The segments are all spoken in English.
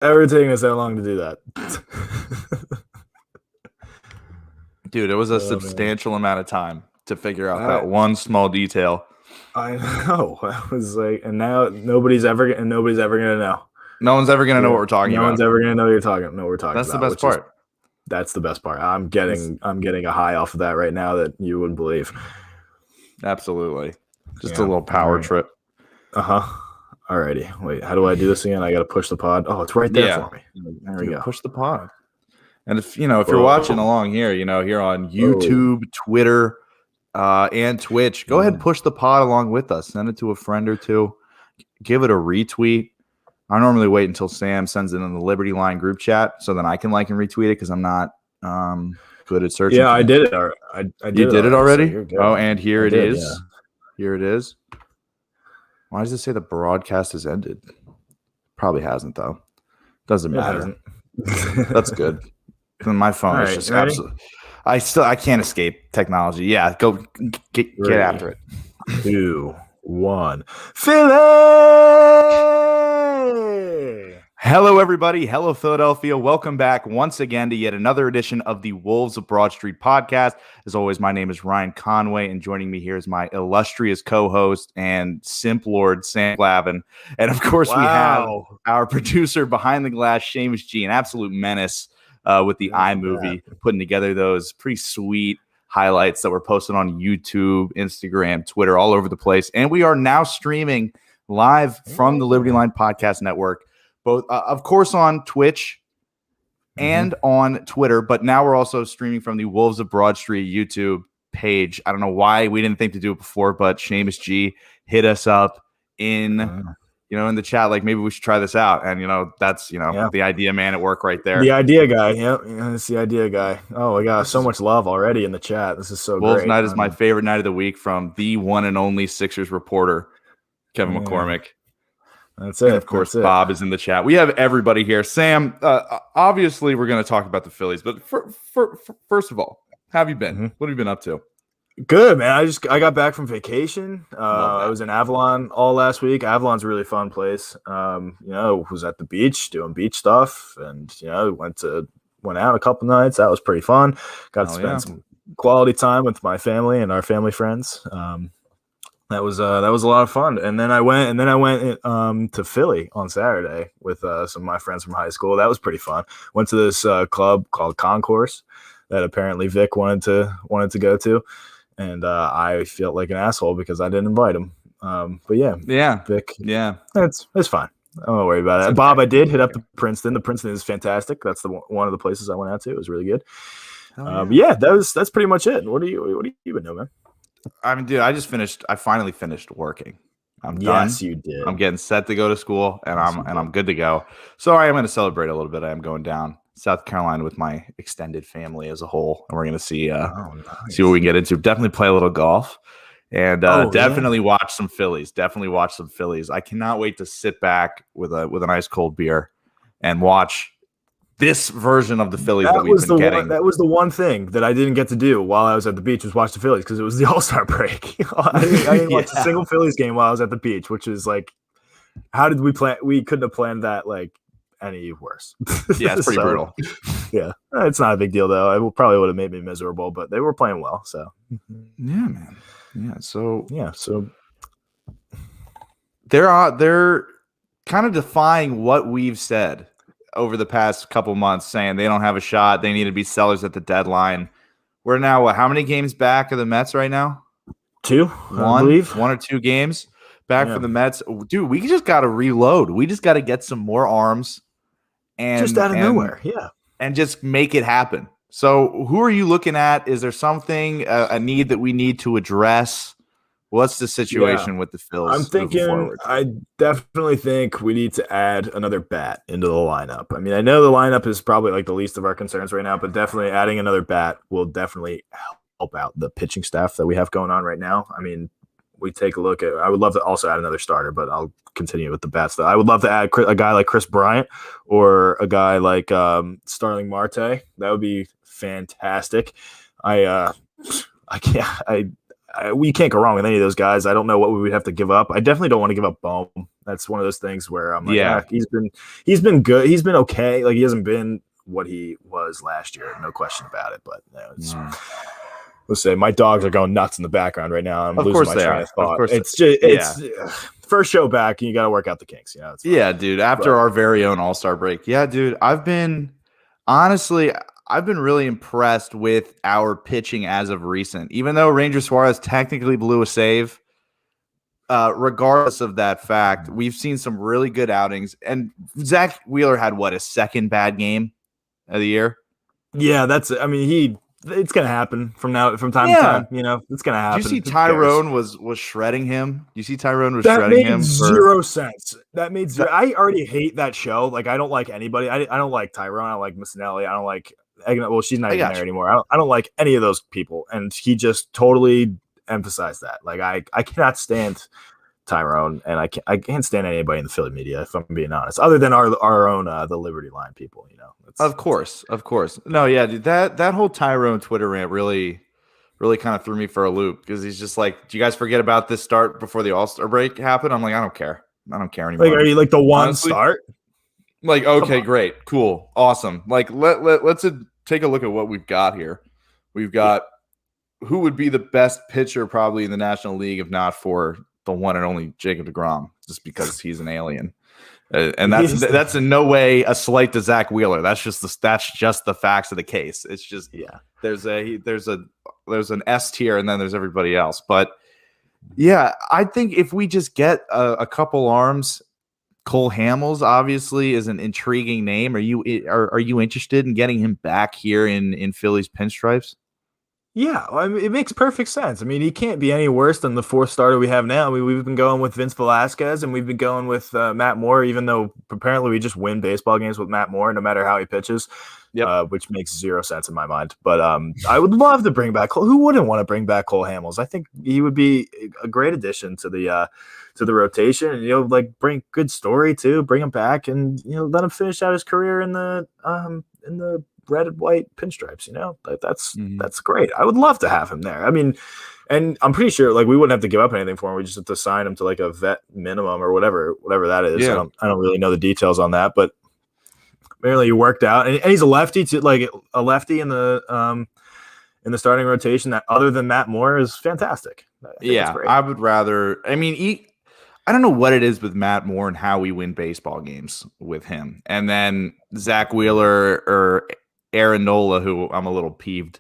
ever taken us that long to do that. Dude, it was a Oh, man. substantial amount of time to figure out that one small detail. I know. I was like, and now nobody's ever gonna know. No one's ever gonna know what we're talking No about. one's ever gonna know what we're talking That's about. the best part. That's the best part. I'm getting a high off of that right now that you wouldn't believe. Absolutely. Just a little power trip. Alrighty. Wait, how do I do this again? I gotta push the pod. Oh, it's right there for me. There we go. Push the pod. And if you're watching along here, here on YouTube, Twitter, and Twitch, go ahead and push the pod along with us. Send it to a friend or two. Give it a retweet. I normally wait until Sam sends it in the Liberty Line group chat so then I can like and retweet it because I'm not good at searching. Yeah, I did it. I did it already. So oh, and here it is. Yeah. Here it is. Why does it say the broadcast has ended? Probably hasn't though. Doesn't matter. That's good. My phone is just absolutely. I can't escape technology. Yeah, go get after it. 2, 1. Philly! Hello, everybody. Hello, Philadelphia. Welcome back once again to yet another edition of the Wolves of Broad Street podcast. As always, my name is Ryan Conway, and joining me here is my illustrious co-host and simp lord, Sam Glavin. And, of course, we have our producer behind the glass, Seamus G, an absolute menace with the iMovie, putting together those pretty sweet highlights that were posted on YouTube, Instagram, Twitter, all over the place. And we are now streaming live from the Liberty Line Podcast Network, both, of course, on Twitch and on Twitter. But now we're also streaming from the Wolves of Broad Street YouTube page. I don't know why we didn't think to do it before, but Seamus G hit us up in in the chat, like maybe we should try this out. And, that's, the idea man at work right there. The idea guy. Yep. It's the idea guy. Oh, we got so much love already in the chat. This is so Wolves great. Night is my favorite night of the week from the one and only Sixers reporter, Kevin McCormick. That's it. And of course, Bob is in the chat. We have everybody here. Sam, obviously we're going to talk about the Phillies, but first of all, how have you been? What have you been up to? Good, man. I got back from vacation. I was in Avalon all last week. Avalon's a really fun place. Was at the beach doing beach stuff, and went out a couple nights. That was pretty fun. Got to spend some quality time with my family and our family friends. That was a lot of fun. And then I went to Philly on Saturday with some of my friends from high school. That was pretty fun. Went to this club called Concourse that apparently Vic wanted to go to. And I felt like an asshole because I didn't invite him. But yeah, Vic, it's fine. I'm not worried about it. Bob, I did hit up the Princeton. The Princeton is fantastic. That's one of the places I went out to. It was really good. That's pretty much it. What have you been doing, man? I mean, dude, I finally finished working. I'm done. Yes, you did. I'm getting set to go to school, and I'm good to go. So I am going to celebrate a little bit. I am going down South Carolina with my extended family as a whole, and we're going to see what we can get into. Definitely play a little golf, and definitely watch some Phillies. I cannot wait to sit back with an ice cold beer and watch this version of the Phillies that we've been getting. That was the one thing that I didn't get to do while I was at the beach was watch the Phillies because it was the All-Star break. I didn't watch a single Phillies game while I was at the beach, which is like, how did we plan? We couldn't have planned that like any worse. Yeah, it's pretty brutal. Yeah, it's not a big deal though. It probably would have made me miserable, but they were playing well. So yeah, man. Yeah. So they're kind of defying what we've said over the past couple months, saying they don't have a shot. They need to be sellers at the deadline. We're now how many games back of the Mets right now? 2, I believe. 1 or 2 games back from the Mets. Dude, we just got to reload. We just got to get some more arms and just out of nowhere, and just make it happen. So, who are you looking at? Is there something a need that we need to address? What's the situation with the Phillies? I'm thinking, I definitely think we need to add another bat into the lineup. I mean, I know the lineup is probably like the least of our concerns right now, but definitely adding another bat will definitely help out the pitching staff that we have going on right now. I mean, we take a look at, I would love to also add another starter, but I'll continue with the bats though. I would love to add a guy like Chris Bryant or a guy like Starling Marte. That would be fantastic. we can't go wrong with any of those guys. I don't know what we would have to give up. I definitely don't want to give up Bohm. That's one of those things where I'm like, he's been good. He's been okay. Like he hasn't been what he was last year, no question about it. But let's say my dogs are going nuts in the background right now. I'm losing my train of thought. It's first show back, and you got to work out the kinks. Dude. After our very own All-Star break, dude. I've been really impressed with our pitching as of recent. Even though Ranger Suarez technically blew a save, regardless of that fact, we've seen some really good outings. And Zach Wheeler had his second bad game of the year. Yeah, it's gonna happen from time to time. It's gonna happen. Did you see Tyrone was shredding him? You see Tyrone was shredding him? That made zero sense. That made zero. I already hate that show. Like I don't like anybody. I don't like Tyrone. I don't like Missinelli. I don't like. Well, she's not even there anymore. I don't like any of those people, and he just totally emphasized that. Like I cannot stand Tyrone, and I can't stand anybody in the Philly media, if I'm being honest, other than our own the Liberty Line people. Of course. No, yeah, dude, that whole Tyrone Twitter rant really kind of threw me for a loop because he's just like, do you guys forget about this start before the All-Star break happened? I'm like, I don't care anymore. Like, are you like the one start? Like, okay, great, cool, awesome. Like, let's take a look at what we've got here. We've got who would be the best pitcher probably in the National League if not for the one and only Jacob deGrom, just because he's an alien. And that's in no way a slight to Zach Wheeler. That's just the facts of the case. It's just there's an S tier and then there's everybody else. But yeah, I think if we just get a couple arms, Cole Hamels obviously is an intriguing name. Are you interested in getting him back here in Philly's pinstripes? Yeah, I mean, it makes perfect sense. I mean, he can't be any worse than the fourth starter we have now. We've been going with Vince Velasquez, and we've been going with Matt Moore, even though apparently we just win baseball games with Matt Moore no matter how he pitches, which makes zero sense in my mind. But I would love to bring back Cole. Who wouldn't want to bring back Cole Hamels? I think he would be a great addition to the rotation, and like bring good story too. Bring him back, and let him finish out his career in the red and white pinstripes. That's great. I would love to have him there. I mean, and I'm pretty sure like we wouldn't have to give up anything for him. We just have to sign him to like a vet minimum or whatever that is. Yeah. I don't really know the details on that, but apparently he worked out, and he's a lefty too, like a lefty in the starting rotation that other than Matt Moore is fantastic. I would rather. I mean, I don't know what it is with Matt Moore and how we win baseball games with him, and then Zach Wheeler or Aaron Nola, who I'm a little peeved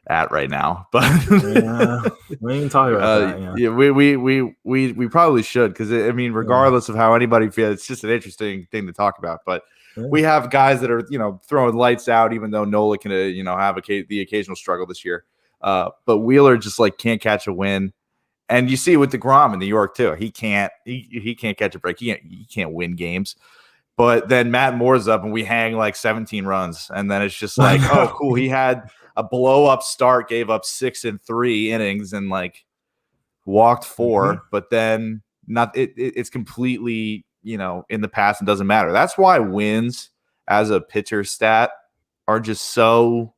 at right now, but we ain't talking about that. We probably should, because I mean, regardless of how anybody feels, it's just an interesting thing to talk about. But we have guys that are throwing lights out, even though Nola can have the occasional struggle this year. But Wheeler just like can't catch a win, and you see with deGrom in New York too. He can't catch a break. He can't win games. But then Matt Moore's up and we hang like 17 runs. And then it's just like, oh, cool. He had a blow up start, gave up 6 in 3 innings and like walked 4. But then it's completely, in the past and doesn't matter. That's why wins as a pitcher stat are just so.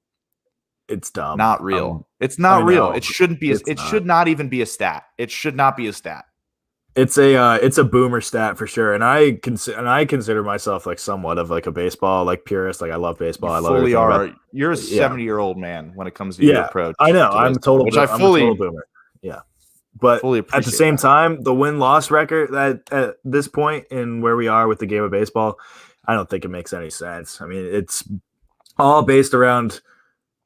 It's dumb. Not real. It's not real. It shouldn't be. It should not even be a stat. It should not be a stat. It's a boomer stat for sure, and I consider myself like somewhat of like a baseball like purist. Like I love baseball. I love fully are. You're a 70-year-old man when it comes to your approach. I know. I'm a total boomer. Yeah, but at the same time, the win-loss record at this point in where we are with the game of baseball, I don't think it makes any sense. I mean, it's all based around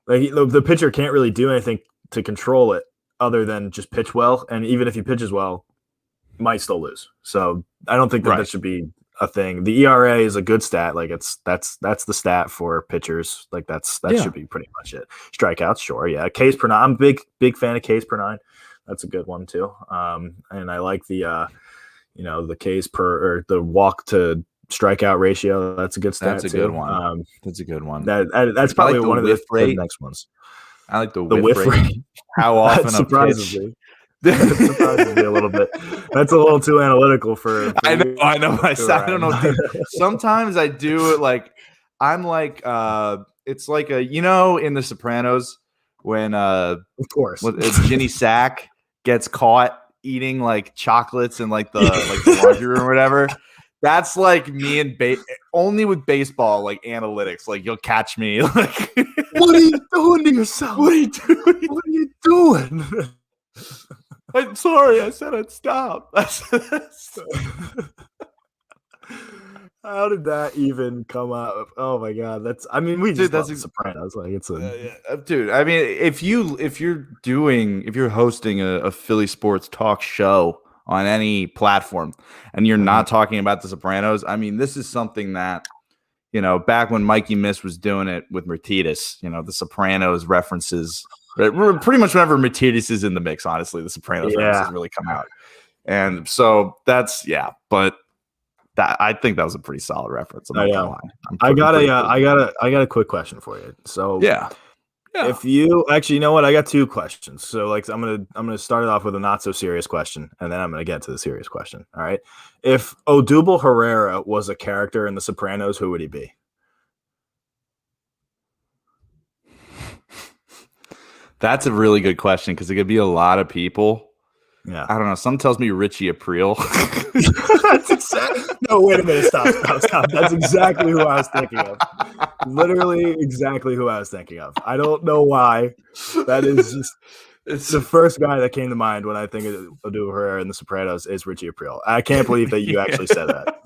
like the pitcher can't really do anything to control it other than just pitch well, and even if he pitches well, might still lose. So I don't think that should be a thing. The ERA is a good stat. Like that's the stat for pitchers. Like that should be pretty much it. Strikeouts, sure. Yeah. Ks per nine. I'm a big fan of Ks per nine. That's a good one too. And I like the the Ks per or the walk to strikeout ratio. That's a good stat. That's a good one. That's a good one. That's probably one of the next ones. I like the whiff rate. How often surprises me. That surprises me a little bit. That's a little too analytical for I know. I don't know. Dude. Sometimes I do it like I'm like it's like in The Sopranos when of course Ginny Sack gets caught eating like chocolates in like the laundry room or whatever. That's like me and only with baseball, like analytics. Like you'll catch me. Like, what are you doing to yourself? What are you doing? What are you doing? I'm sorry. I said I'd stop. How did that even come up? Oh my god, we just love The Sopranos. Like it's dude. I mean, if you're hosting a Philly sports talk show on any platform and you're not talking about The Sopranos, I mean, this is something that, back when Mikey Miss was doing it with Mertitas, The Sopranos references, pretty much whenever Mertitas is in the mix, honestly, The Sopranos references really come out. And so but I think that was a pretty solid reference. I'm not gonna lie. I got a quick question for you. So if you actually, you know what, I got two questions. So like I'm gonna start it off with a not so serious question, and then I'm gonna get to the serious question. All right. If Odubel Herrera was a character in The Sopranos, who would he be? That's a really good question because it could be a lot of people. Yeah, I don't know. Something tells me Richie Aprile. No, wait a minute. Stop. That's exactly who I was thinking of. Literally exactly who I was thinking of. I don't know why. That is just it's the first guy that came to mind when I think of Odubel Herrera in The Sopranos is Richie Aprile. I can't believe that you actually said that.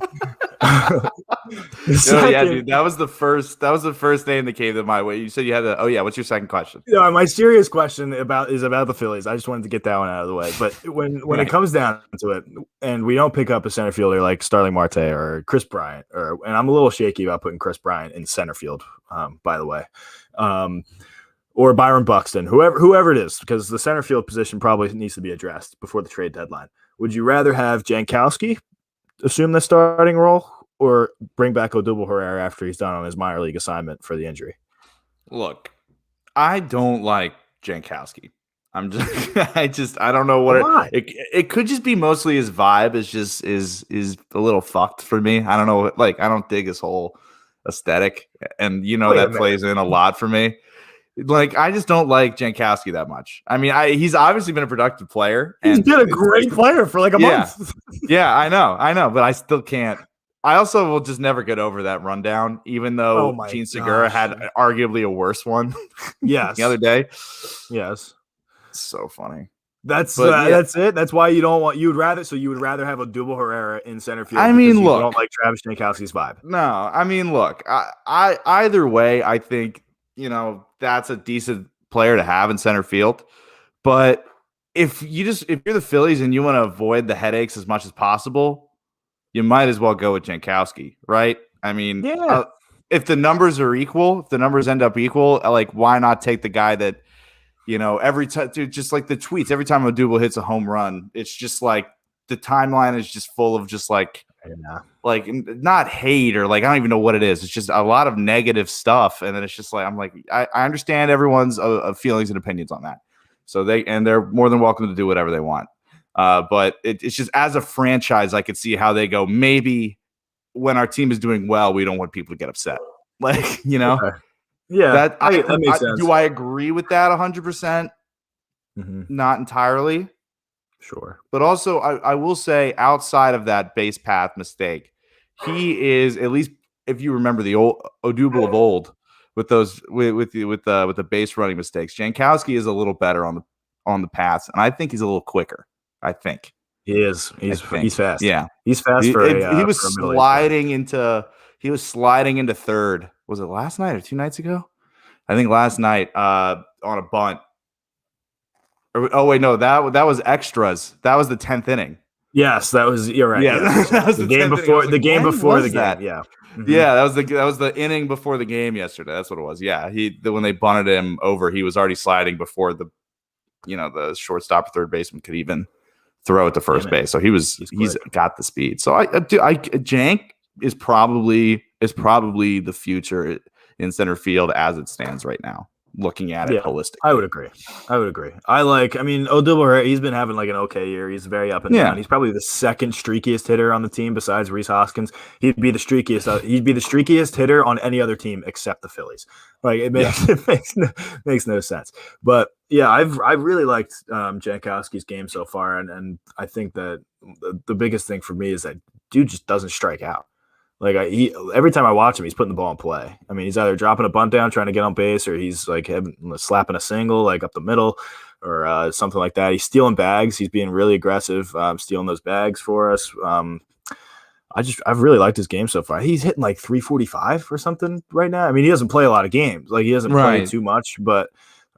Dude, that was the first name that came to my way. You said you had what's your second question? My serious question is about the Phillies. I just wanted to get that one out of the way. But when it comes down to it, and we don't pick up a center fielder like Starling Marte or Chris Bryant, and I'm a little shaky about putting Chris Bryant in center field, by the way, or Byron Buxton, whoever it is, because the center field position probably needs to be addressed before the trade deadline. Would you rather have Jankowski assume the starting role, or bring back Odubel Herrera after he's done on his minor league assignment for the injury? Look, I don't like Jankowski. I don't know what it could just be. Mostly his vibe is a little fucked for me. I don't know. Like, I don't dig his whole aesthetic, and that plays in a lot for me. Like, I just don't like Jankowski that much. I mean, he's obviously been a productive player. He's been a great player for like a month. Yeah, I know, but I still can't. I also will just never get over that rundown, even though Gene Segura had arguably a worse one. Yes, the other day. Yes, so funny. That's it. That's why you would rather have Odubel Herrera in center field. I mean, look, you don't like Travis Jankowski's vibe. No, I mean, look, I either way, I think that's a decent player to have in center field. But if you're the Phillies and you want to avoid the headaches as much as possible, you might as well go with Jankowski, right? I mean, if the numbers are equal, if the numbers end up equal, like, why not take the guy that, every time, just like the tweets, every time Odubel hits a home run, it's just like the timeline is just full of just like not hate or like, I don't even know what it is. It's just a lot of negative stuff. And then it's just like, I'm like, I understand everyone's feelings and opinions on that. So they're more than welcome to do whatever they want. But it's just, as a franchise, I could see how they go, maybe when our team is doing well, we don't want people to get upset. Like, Okay. Yeah, that makes sense. Do I agree with that 100%? Not entirely. Sure. But also, I will say, outside of that base path mistake, he is, at least if you remember the old Odubel of old, with those with the base running mistakes, Jankowski is a little better on the pass, and I think he's a little quicker. I think he is. He's fast. Yeah, he's fast. He was sliding into third. Was it last night or 2 nights ago? I think last night on a bunt. Oh wait, no, that was extras. That was the 10th inning. Yes, that was. You're right. Yeah, that was the game before the game before the game. Yeah. Yeah, that was the inning before the game yesterday. That's what it was. Yeah, when they bunted him over, he was already sliding before the shortstop or third baseman could even throw it to first base. So he's got the speed. So Jank is probably the future in center field as it stands right now. looking at it holistically. I would agree. I mean, Odubel, he's been having like an okay year. He's very up and down. He's probably the second streakiest hitter on the team besides Rhys Hoskins. He'd be the streakiest hitter on any other team except the Phillies. Like it makes no sense. But yeah, I've really liked Jankowski's game so far, and I think that the biggest thing for me is that dude just doesn't strike out. Like every time I watch him, he's putting the ball in play. I mean, he's either dropping a bunt down, trying to get on base, or he's like slapping a single like up the middle, or something like that. He's stealing bags. He's being really aggressive, stealing those bags for us. I've really liked his game so far. He's hitting like 345 or something right now. I mean, he doesn't play a lot of games. Like he doesn't play too much, but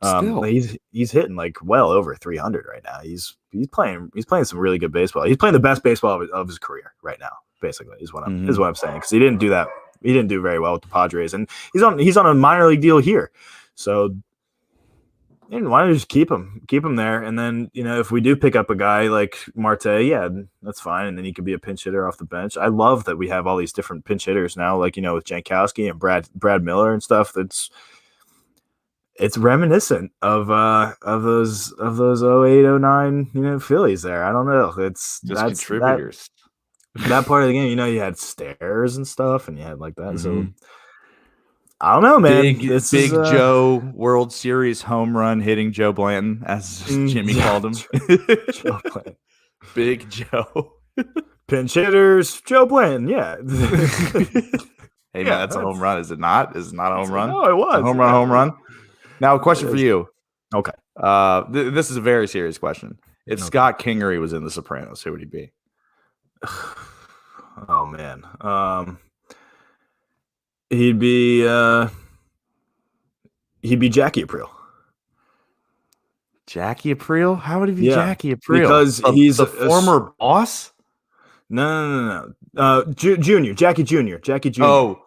he's hitting like well over 300 right now. He's playing some really good baseball. He's playing the best baseball of his career right now. Basically, is what I'm saying, because he didn't do that. He didn't do very well with the Padres, and he's on a minor league deal here. So, why don't you just keep him there, and then if we do pick up a guy like Marte, yeah, that's fine, and then he could be a pinch hitter off the bench. I love that we have all these different pinch hitters now, like with Jankowski and Brad Miller and stuff. It's reminiscent of those 08, 09 Phillies there. I don't know. It's just contributors. That part of the game, you had stairs and stuff, and you had like that. So I don't know, man. Big Joe World Series home run hitting Joe Blanton, as Jimmy called him. Joe Blanton. Big Joe. Pinch hitters, Joe Blanton. Yeah. Hey man, that's a home run, is it not? Is it not a home run? No, it was a home run. Now, a question for you. Okay. This is a very serious question. If Scott Kingery was in The Sopranos, who would he be? Oh man, he'd be Jackie Aprile. Jackie Aprile? How would he be Jackie Aprile? Because he's the former boss. No. Junior, Jackie Junior. Oh,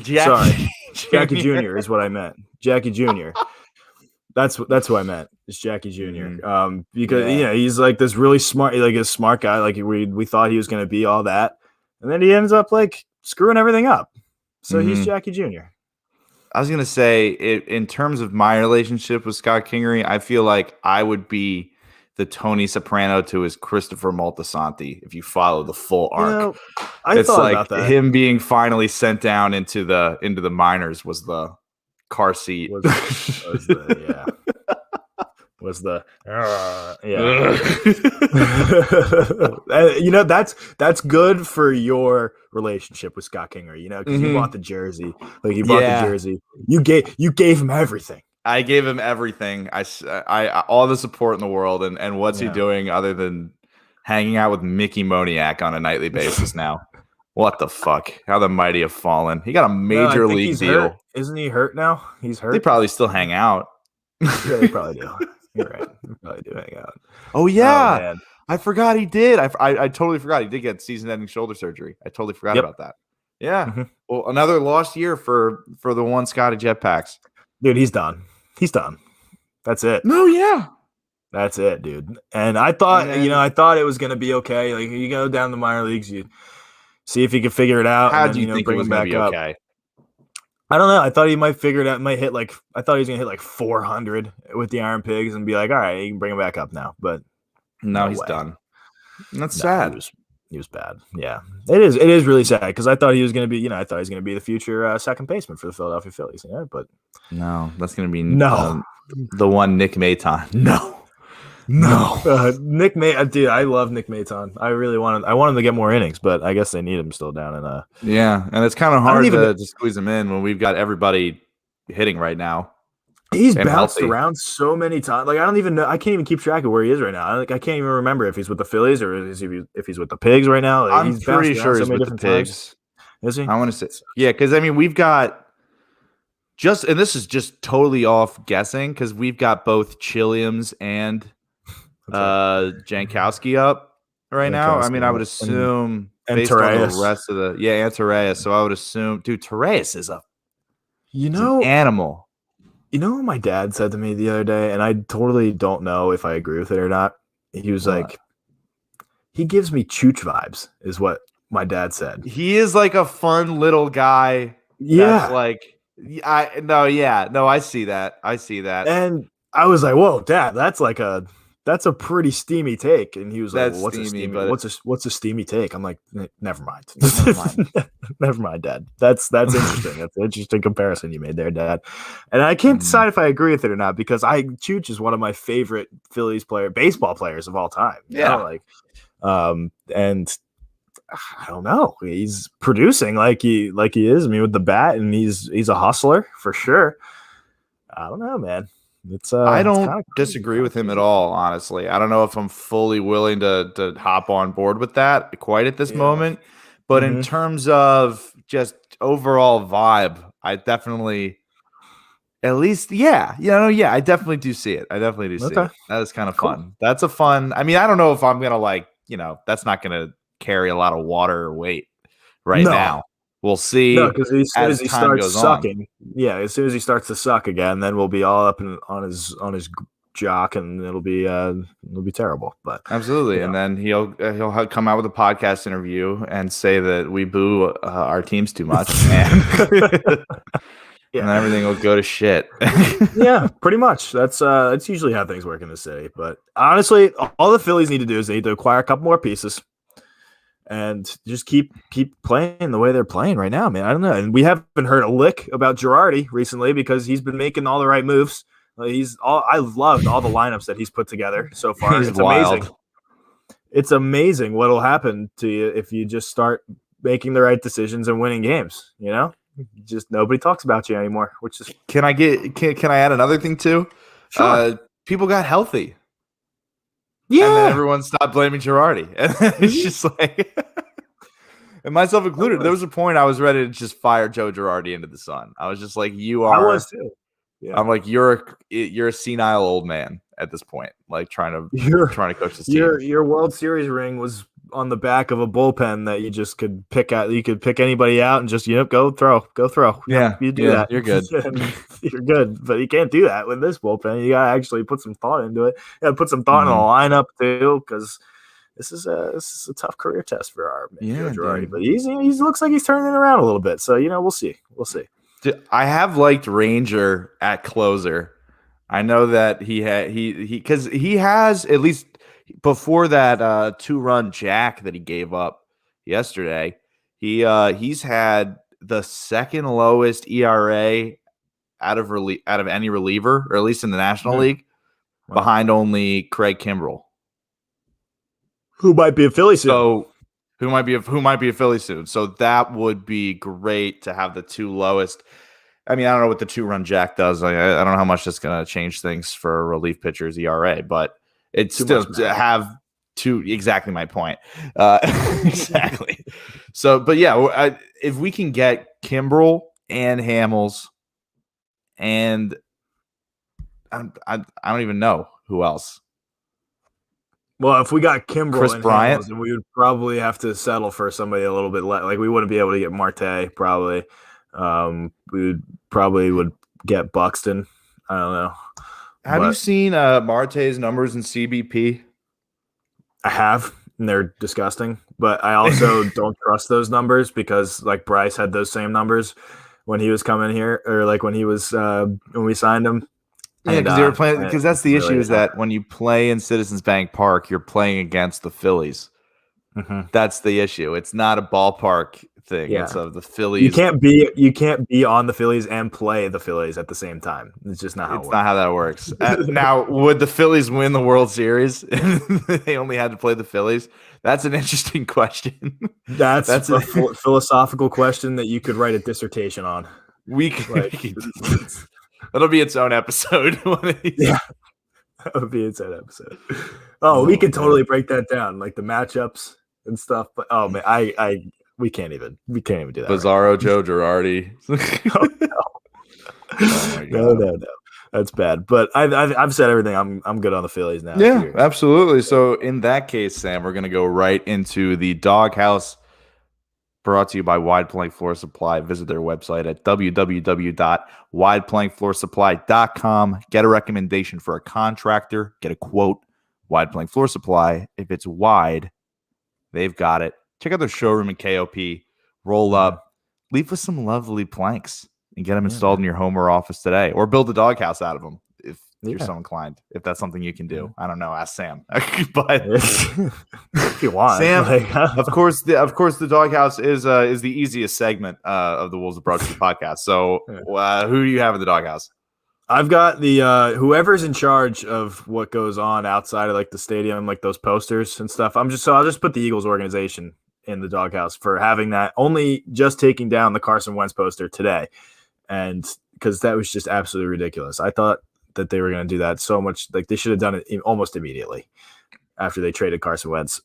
sorry, Jackie Junior is what I meant. Jackie Junior. That's who I meant. It's Jackie Jr. Because he's like this really smart, like a smart guy. Like we thought he was going to be all that, and then he ends up like screwing everything up. So he's Jackie Jr. I was going to say, in terms of my relationship with Scott Kingery, I feel like I would be the Tony Soprano to his Christopher Moltisanti if you follow the full arc. I thought about that. Him being finally sent down into the minors was the car seat. That's good for your relationship with Scott Kingery, because you bought the jersey. Like you bought the jersey. You gave him everything. I gave him everything. I all the support in the world, and what's he doing other than hanging out with Mickey Moniak on a nightly basis now? What the fuck? How the mighty have fallen. He got a major league deal. Hurt. Isn't he hurt now? He's hurt. They probably still hang out. Yeah, they probably do. You're right. They probably do hang out. Oh, yeah. I forgot he did. I totally forgot. He did get season-ending shoulder surgery. I totally forgot about that. Yeah. Well, another lost year for the one Scotty Jetpacks. Dude, he's done. That's it. No, yeah. That's it, dude. And I thought, I thought it was going to be okay. Like, you go down the minor leagues, you see if he could figure it out. How do you think bring it was going to be okay? I don't know. I thought he might figure it out. I thought he was going to hit like 400 with the Iron Pigs and be like, all right, you can bring him back up now. But no, he's done. That's sad. He was bad. Yeah, it is. It is really sad because I thought he was going to be, I thought he was going to be the future second baseman for the Philadelphia Phillies. Yeah, but no, that's going to be the one Nick Maton. No. Nick Maton, dude, I love Nick Maton. I want him to get more innings, but I guess they need him still down in Yeah, and it's kind of hard to squeeze him in when we've got everybody hitting right now. He's bounced around so many times. Like I don't even know. I can't even keep track of where he is right now. I can't even remember if he's with the Phillies or if he's with the Pigs right now. Like, I'm pretty sure he's with the Pigs. Is he? I want to say, yeah, because I mean we've got and this is just totally off guessing because we've got both Chilliams and Jankowski up right now. I mean, I would assume based on the rest of and Torreyes. So I would assume, dude, Torreyes is an animal. You know what my dad said to me the other day, and I totally don't know if I agree with it or not. He was like, he gives me Chooch vibes, is what my dad said. He is like a fun little guy. Yeah, that's like I see that. And I was like, "Whoa, Dad, that's a pretty steamy take." And he was like, "Well, That's steamy, but what's a steamy take?" I'm like, Never mind, never mind. never mind, Dad. That's interesting. That's an interesting comparison you made there, Dad. And I can't decide if I agree with it or not because Chooch is one of my favorite Phillies baseball players of all time. And I don't know. He's producing like he is. I mean, with the bat, and he's a hustler for sure. I don't know, man. I It's don't kind of disagree with him at all, honestly. I don't know if I'm fully willing to hop on board with that quite at this moment. But in terms of just overall vibe, I definitely I definitely do see it. I definitely do see it. That is kind of fun. That's a fun. I mean, I don't know if I'm gonna that's not gonna carry a lot of water or weight now. We'll see. No, because as soon as he time starts goes sucking, as soon as he starts to suck again, then we'll be all up on his jock, and it'll be terrible. But absolutely, and then he'll come out with a podcast interview and say that we boo our teams too much, and and then everything will go to shit. Yeah, pretty much. That's usually how things work in the city. But honestly, all the Phillies need to do is they need to acquire a couple more pieces. And just keep playing the way they're playing right now, man. I don't know. And we haven't heard a lick about Girardi recently because he's been making all the right moves. I loved all the lineups that he's put together so far. It's wild. amazing. It's amazing what'll happen to you if you just start making the right decisions and winning games. Just nobody talks about you anymore. Which is can I add another thing too? Sure. People got healthy. Yeah. And then everyone stopped blaming Girardi. And it's just like, and myself included, there was a point I was ready to just fire Joe Girardi into the sun. I was just like, you are. I was too. Yeah. I'm like, you're a senile old man at this point, like trying to coach this team. Your World Series ring was on the back of a bullpen that you just could pick out. You could pick anybody out and just go throw. Yeah, you do that. You're good. You're good, but you can't do that with this bullpen. You gotta actually put some thought into it. You gotta put some thought in the lineup too, because this is a tough career test for our Joe Girardi. But he looks like he's turning it around a little bit. So we'll see. I have liked Ranger at closer. I know that because he has, at least before that 2-run jack that he gave up yesterday, he's had the second lowest ERA out of any reliever, or at least in the National League, behind only Craig Kimbrell, who might be a Philly soon. So who might be a Philly soon. So that would be great to have the two lowest. I mean, I don't know what the 2-run jack does. I don't know how much that's going to change things for a relief pitcher's ERA, but it's still to have two. Exactly my point. Exactly. So, but yeah, if we can get Kimbrell and Hamels, and I don't even know who else. Well, if we got Kimbrell Chris and Bryant, Hamels, then we would probably have to settle for somebody a little bit less. Like we wouldn't be able to get Marte, probably. We would get Buxton. I don't know. Have you seen Marte's numbers in CBP? I have, and they're disgusting. But I also don't trust those numbers because, like, Bryce had those same numbers when he was coming here, or like when he was when we signed him. Yeah, because they were playing. Because that's the issue, is that when you play in Citizens Bank Park, you're playing against the Phillies. Mm-hmm. That's the issue. It's not a ballpark thing. Yeah. It's of the Phillies. You can't be on the Phillies and play the Phillies at the same time. It's just not how it works. It's not how that works. Now, would the Phillies win the World Series if they only had to play the Phillies? That's an interesting question. That's a philosophical question that you could write a dissertation on. It'll be its own episode. Yeah, that would be its own episode. Oh, we could totally break that down, like the matchups and stuff. But oh man, we can't even do that. Bizarro right. Joe Girardi. No, that's bad. But I've said everything. I'm good on the Phillies now. Yeah, absolutely. So in that case, Sam, we're gonna go right into the doghouse. Brought to you by Wide Plank Floor Supply. Visit their website at www.wideplankfloorsupply.com. Get a recommendation for a contractor. Get a quote. Wide Plank Floor Supply. If it's wide, they've got it. Check out their showroom in KOP. Roll up. Leave us some lovely planks. and get them installed in your home or office today, or build a doghouse out of them if you're so inclined. If that's something you can do, I don't know. Ask Sam. But if you want, Sam, of course, the doghouse is the easiest segment of the Wolves of Broad Street podcast. So, who do you have in the doghouse? I've got the whoever's in charge of what goes on outside of like the stadium, like those posters and stuff. I'll just put the Eagles organization in the doghouse for having that, only just taking down the Carson Wentz poster today, and because that was just absolutely ridiculous. I thought that they were going to do that so much, like they should have done it almost immediately after they traded Carson Wentz,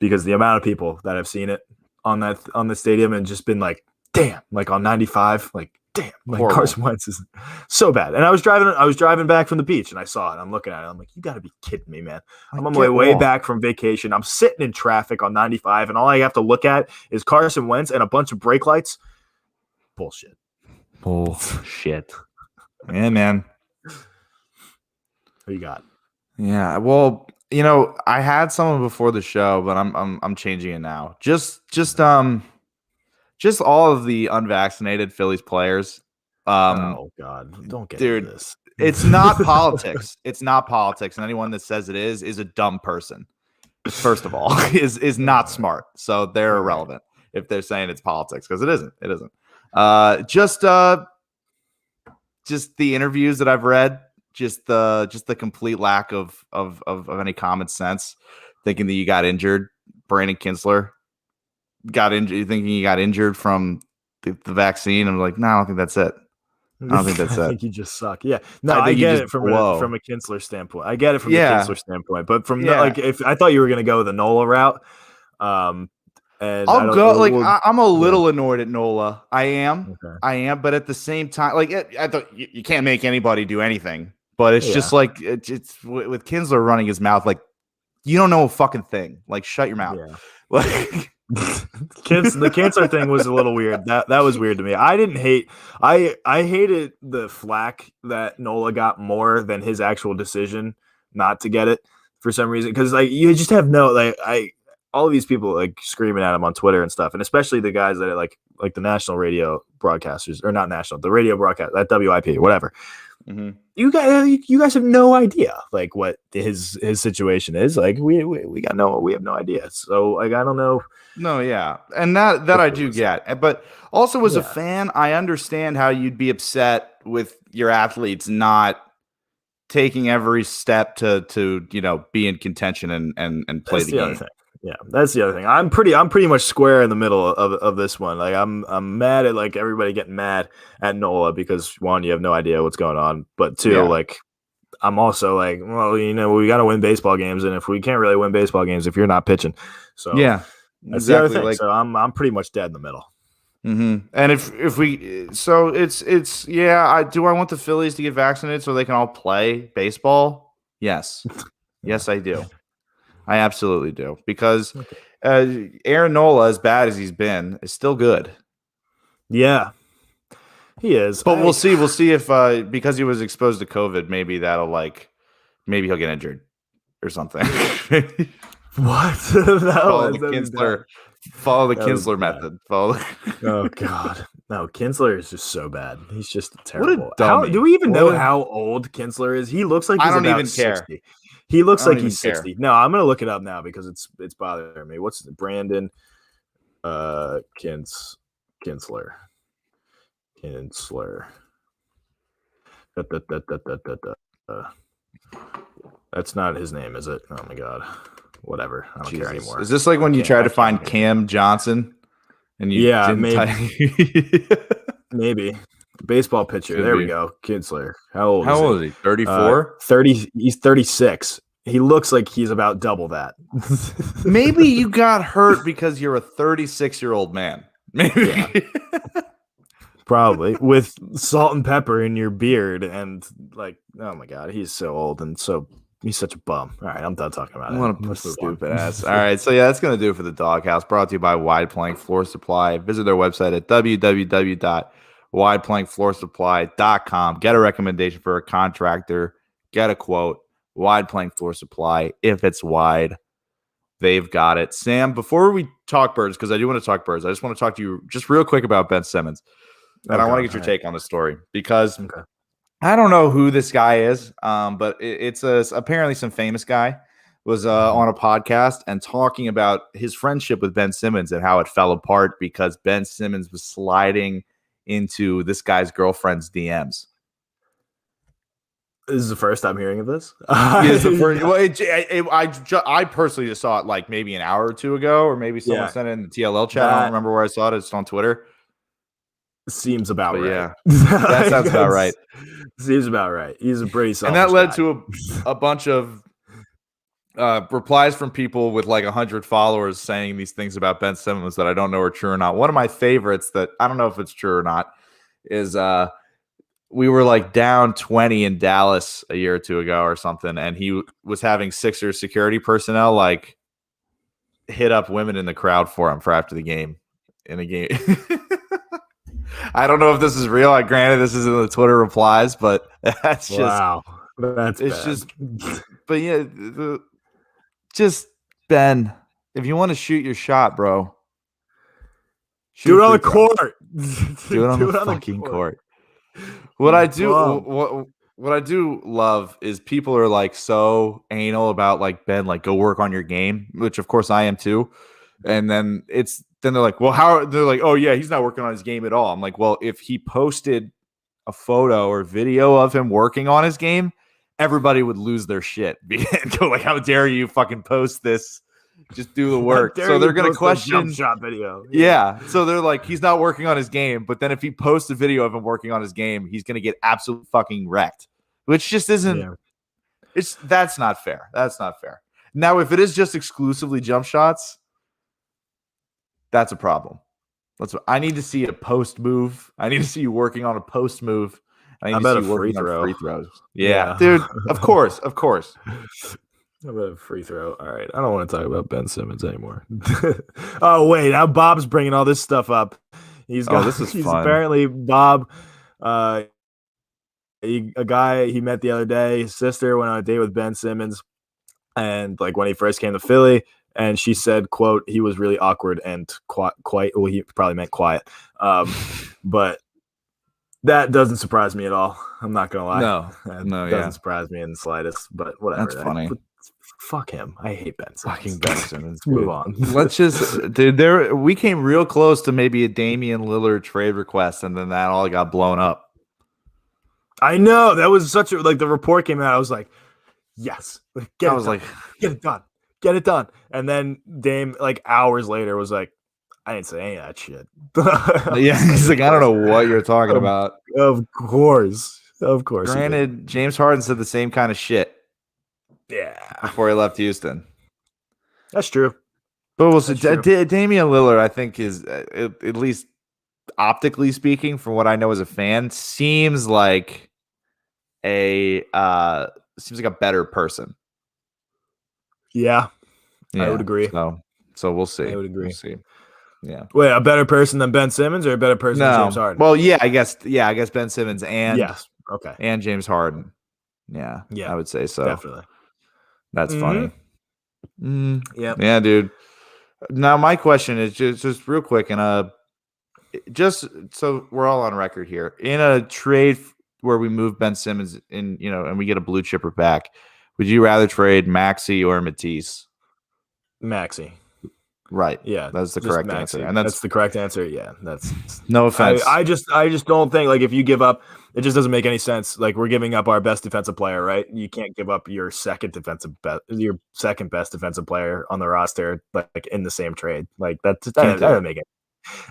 because the amount of people that have seen it on the stadium and just been like, damn, like on 95, like. Damn, like horrible. Carson Wentz is so bad. And I was driving back from the beach and I saw it. I'm looking at it. I'm like, you got to be kidding me, man. I'm on my way back from vacation. I'm sitting in traffic on 95, and all I have to look at is Carson Wentz and a bunch of brake lights. Bullshit. Yeah, man. Who you got? Yeah, well, I had someone before the show, but I'm changing it now. Just all of the unvaccinated Phillies players. Oh God, don't get into this. It's not politics. It's not politics, and anyone that says it is a dumb person. First of all, is not smart. So they're irrelevant if they're saying it's politics, because it isn't. It isn't. Just the interviews that I've read, just the complete lack of any common sense, thinking that you got injured. Brandon Kinsler got injured, thinking he got injured from the vaccine. I'm like, no, I don't think that's it. I don't think that's it. I think you just suck. Yeah. No, I get it from a Kinsler standpoint. I get it from the Kinsler standpoint, but from if I thought you were going to go the Nola route, and I'll go. I'm a little annoyed at Nola. I am, but at the same time, like I thought you can't make anybody do anything. But it's just like it's with Kinsler running his mouth, like you don't know a fucking thing. Like shut your mouth. Yeah. Like. The cancer thing was a little weird. That was weird to me. I hated the flack that Nola got more than his actual decision not to get it for some reason, because like you just have all of these people like screaming at him on Twitter and stuff, and especially the guys that are like the national radio broadcasters, or not national, the radio broadcast at WIP, whatever. Mm-hmm. You guys have no idea like what his situation is. Like we have no idea. So like I don't know. No, yeah, and that I do get, but also as a fan, I understand how you'd be upset with your athletes not taking every step to be in contention and play the game. Other thing. Yeah, that's the other thing. I'm pretty much square in the middle of this one. Like I'm mad at like everybody getting mad at Nola because one, you have no idea what's going on, but two, like I'm also like, well, we got to win baseball games, and if we can't really win baseball games if you're not pitching, so yeah, that's the other thing. Like, so I'm pretty much dead in the middle. Mm-hmm. And if we, so it's do I want the Phillies to get vaccinated so they can all play baseball? Yes, yes, I do. I absolutely do, because Aaron Nola, as bad as he's been, is still good. Yeah, he is. But we'll see. We'll see if because he was exposed to COVID, maybe maybe he'll get injured or something. What? Follow the Kinsler method. Oh God, no! Kinsler is just so bad. He's just terrible. What a dummy. Do we even know how old Kinsler is? He looks like he's about 60. Care. He looks like he's 60. No, I'm gonna look it up now because it's bothering me. What's Brandon Kinsler? That's not his name, is it? Oh my God. Whatever. I don't care anymore. Is this like when you try to find Cam Johnson and you maybe baseball pitcher? There we go. Kinsler. How old is he? 34? 30. He's 36. He looks like he's about double that. Maybe you got hurt because you're a 36-year-old man. Maybe. Yeah. Probably with salt and pepper in your beard and like, oh my God, he's so old and he's such a bum. All right, I'm done talking about it. What a stupid ass. All right, so that's going to do it for the Doghouse, brought to you by Wide Plank Floor Supply. Visit their website at www.wideplankfloorsupply.com. Get a recommendation for a contractor. Get a quote. Wide Plank Floor Supply. If it's wide, they've got it. Sam, before we talk Birds, because I do want to talk Birds, I just want to talk to you just real quick about Ben Simmons. and I want to get your all take on the story because right. Okay. I don't know who this guy is, but it's apparently some famous guy was on a podcast and talking about his friendship with Ben Simmons and how it fell apart because Ben Simmons was sliding into this guy's girlfriend's DMs. This is the first I'm hearing of this. Is the first, well, I personally just saw it like maybe an hour or two ago, or maybe someone sent it in the TLL chat. I don't remember where I saw it. It's on Twitter. Seems about right. Yeah, that sounds about right. Seems about right. He's a pretty selfish and that led guy. to a bunch of replies from people with like 100 followers saying these things about Ben Simmons that I don't know are true or not. One of my favorites that I don't know if it's true or not is we were like down 20 in Dallas a year or two ago or something, and he was having Sixers security personnel like hit up women in the crowd for him for after the game in a game. I don't know if this is real. Granted, this is in the Twitter replies, but that's just That's it's bad. just. But yeah, just Ben, if you want to shoot your shot, bro, do it on the court. Do it on the fucking court. What I do love is people are like so anal about like Ben, like go work on your game, which of course I am too. And then they're like, well, they're like, oh yeah, he's not working on his game at all. I'm like, well, if he posted a photo or video of him working on his game, everybody would lose their shit and go like, how dare you fucking post this? Just do the work. So they're going to question jump shot video. Yeah. So they're like, he's not working on his game. But then if he posts a video of him working on his game, he's going to get absolutely fucking wrecked, which just isn't. Yeah. That's not fair. That's not fair. Now, if it is just exclusively jump shots, that's a problem. I need to see a post move. I need to see you working on a post move. I need to see you working on free throws. Yeah, dude. Of course. Of course. How about a free throw? All right. I don't want to talk about Ben Simmons anymore. Oh, wait. Now Bob's bringing all this stuff up. He's fun. Apparently Bob, a guy he met the other day, his sister went on a date with Ben Simmons. And like when he first came to Philly, and she said, quote, he was really awkward and quite well, he probably meant quiet. But that doesn't surprise me at all. I'm not going to lie. No, it doesn't surprise me in the slightest, but whatever. That's funny. Fuck him. I hate Ben Simmons. Fucking Ben Simmons. Move on. Let's just, dude, we came real close to maybe a Damian Lillard trade request, and then that all got blown up. I know. That was such a, like, the report came out. I was like, yes. Get it done. Get it done. And then Dame, like, hours later, was like, I didn't say any of that shit. Yeah, he's like, I don't know what you're talking about. Of course. Granted, James Harden said the same kind of shit. Yeah. Before he left Houston. That's true. But Damian Lillard, I think, is at least optically speaking, from what I know as a fan, seems like a better person. Yeah. I would agree. So we'll see. I would agree. We'll see. Yeah. Wait, a better person than Ben Simmons or a better person than James Harden? Well, I guess Ben Simmons and James Harden. Yeah. I would say so. Definitely. That's funny. Yeah. Yeah, dude. Now my question is just real quick, and just so we're all on record here, in a trade where we move Ben Simmons in, and we get a blue chipper back, would you rather trade Maxey or Matisse? Maxey. Right. Yeah. That's the correct answer. And that's the correct answer. Yeah. That's no offense. I just don't think, like, if you give up, it just doesn't make any sense. Like, we're giving up our best defensive player, right? You can't give up your second best defensive player on the roster, like in the same trade. Like, that doesn't make it.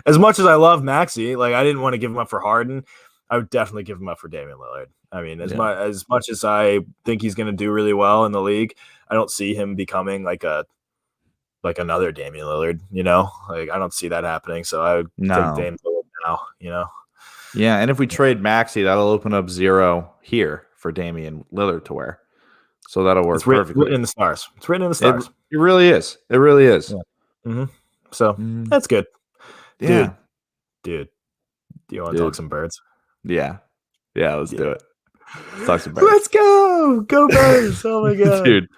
As much as I love Maxey, like, I didn't want to give him up for Harden. I would definitely give him up for Damian Lillard. I mean, as much as I think he's going to do really well in the league, I don't see him becoming like another Damian Lillard, like, I don't see that happening. So I would take Damian Lillard now, Yeah. And if we trade Maxey, that'll open up 0 here for Damian Lillard to wear. So that'll work perfectly. It's written in the stars. It really is. It really is. Yeah. Mm-hmm. So that's good. Yeah. Dude. Do you want to talk some birds? Yeah. Yeah. Let's do it. Let's talk some birds. Let's go. Go birds. Oh my God. Dude.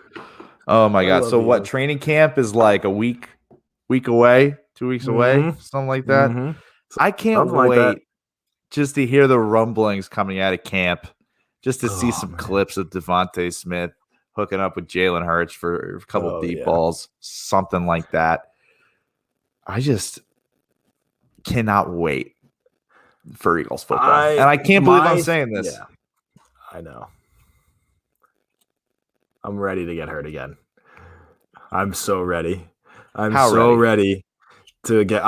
Oh my God. So what, training camp is like a week away, 2 weeks away, something like that. Mm-hmm. I can't wait just to hear the rumblings coming out of camp, just to see some man. clips of Devontae Smith hooking up with Jalen Hurts for a couple deep balls, something like that. I just cannot wait for Eagles football. And I can't believe I'm saying this. Yeah, I know. I'm ready to get hurt again. I'm so ready. I'm so ready to get.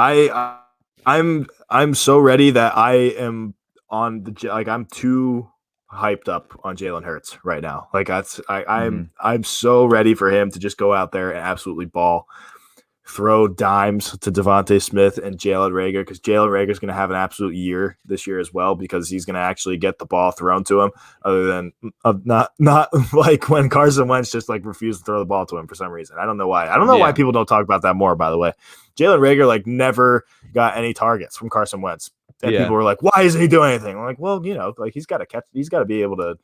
I'm so ready that I am on the I'm too hyped up on Jalen Hurts right now. Like I'm so ready for him to just go out there and absolutely ball. Throw dimes to Devontae Smith and Jalen Reagor, because Jalen Reagor is going to have an absolute year this year as well, because he's going to actually get the ball thrown to him, other than not like when Carson Wentz just like refused to throw the ball to him for some reason. I don't know why. I don't know why people don't talk about that more, by the way. Jalen Reagor like never got any targets from Carson Wentz. And people were like, why isn't he doing anything? I'm like, well, like he's got to catch, he's got to be able to